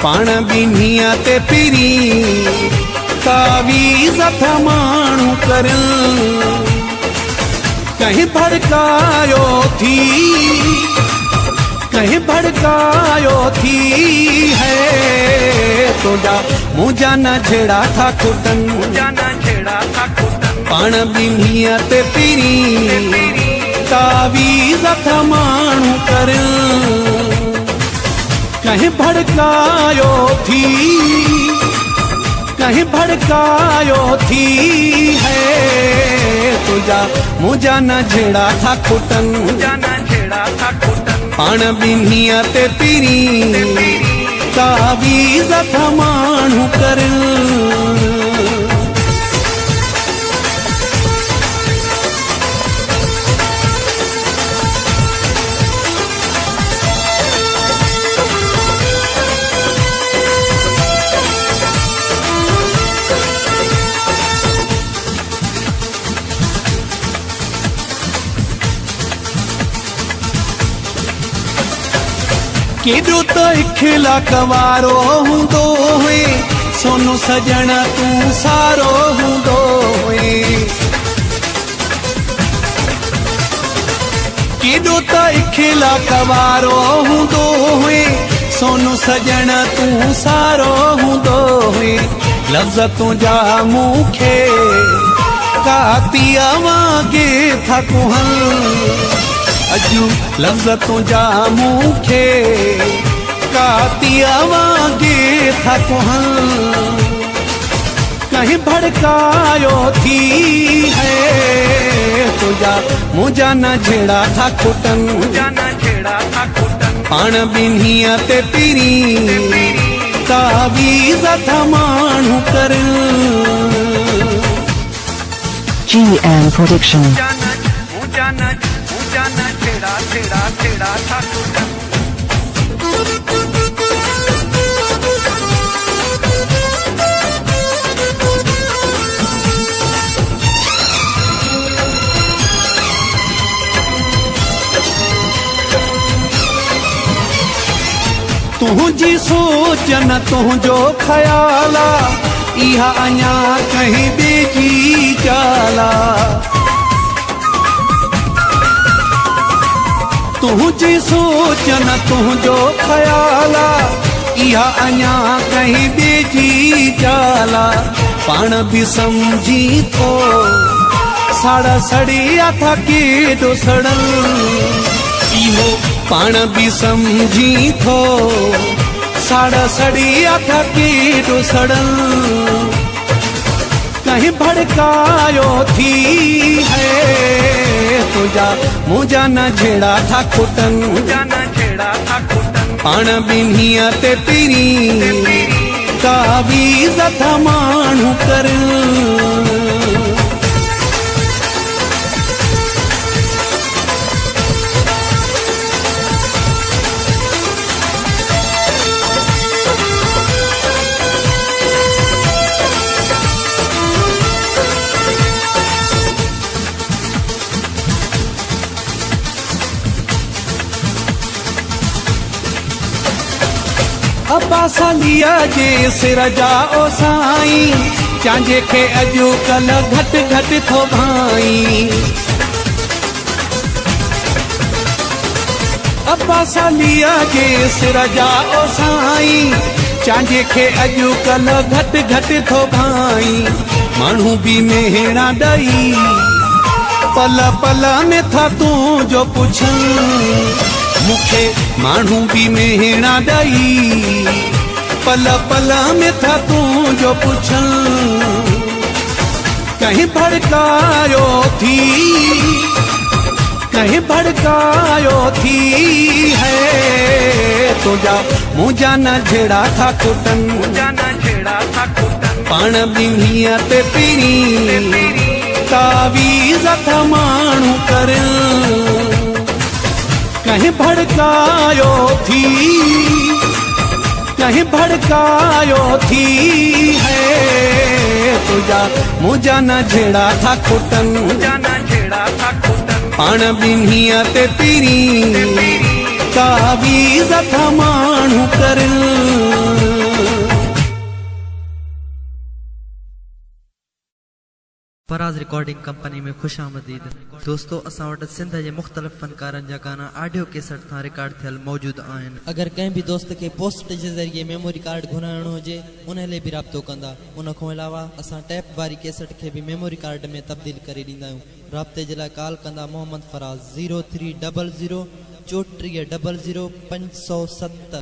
पाण बिन्हिया ते पिरी तावीज़ था माण्हू कर कहीं भड़कायो थी कहीं भड़कायो थी है तुझा मुझा न छेड़ा था कुटन पाण बिन्हिया ते पिरी तावीज़ था माण्हू कर कहीं भड़कायो थी कहीं भड़कायो थी है तुझा मुझा न छेड़ा था कुटन पाण बिन्हिया ते पिरी तावीज़ था माण्हू कर केॾो त इखिला कवारो हूंदो हुए सोनू सजण तूं सारो हूंदो हुए केॾो त इखिला कवारो हूंदो हुए सोनू सजण तूं सारो हूंदो हुए लफ़्ज़ तुंहिंजा मूंखे कातीअ वांगे था कुहनि अजू लफ़्ज़ तुझा मूंखे कातिया वांगे था कुहन कहीं भड़कायो थी है तुझा मुझा न छेड़ा था कुटन पाण बिन्हिया ते पिरी तावीज़ था माण्हू कर GM Production तुझी सोच न तुझो ख्याला इहा अञा कहीं बेजी जाला तुझी सोच न तुझो ख्याला इहा अञा कहीं बेजी जाला पाण भी समझी थो साड़ा सड़िया था केॾो सड़न इहो पाण भी समझी थो साड़ा सड़िया था केॾो सड़न कहीं भड़कायो थी है तुझा मुझा न छेड़ा था कुटन पाण बिन्हिया ते पिरी तावीज़ था माण्हू कर अब्बा सालिया जे सिर जा ओ साईं चांजे खे अॼुकल्ह घट घट थो भाई अब्बा सालिया जे सिर जा ओ साईं चांजे खे अॼुकल्ह घट घट थो भाई माण्हू भी मेहणा ॾई पल पल में था तूं जो पुछन मुखे माण्हू भी मेहणा ॾई पल पल में था तूं जो पुछन कहीं भड़कायो थी कहीं भड़कायो थी है तुझा मुझा न छेड़ा था कुटन पाण बिन्हिया ते पिरी तावीज़ था माण्हू कर कहीं भड़कायो थी कहीं भड़कायो थी है तुझा मुझा न छेड़ा था कुटन पाण बिन्हिया ते पिरी तावीज़ था माण्हू कर फराज़ रिकॉर्डिंग कंपनी में खुश आमदीद। दोस्तों असां वटि सिंध जे मुख़्तलिफ़ फ़नकारनि जा गाना ऑडियो कैसेट सां रिकॉर्ड थियल मौजूद आहिनि। अगर कंहिं भी दोस्त के पोस्ट जे ज़रिए मेमोरी कार्ड घुराइणो हुजे उन लाइ भी राब्तो कंदा। उन खां अलावा असां टैप वारी कैसेट खे भी मेमोरी कार्ड में तब्दील करे ॾींदा आहियूं। राब्ते जे लाइ कॉल कंदा मोहम्मद फराज़ 0300 3400 570।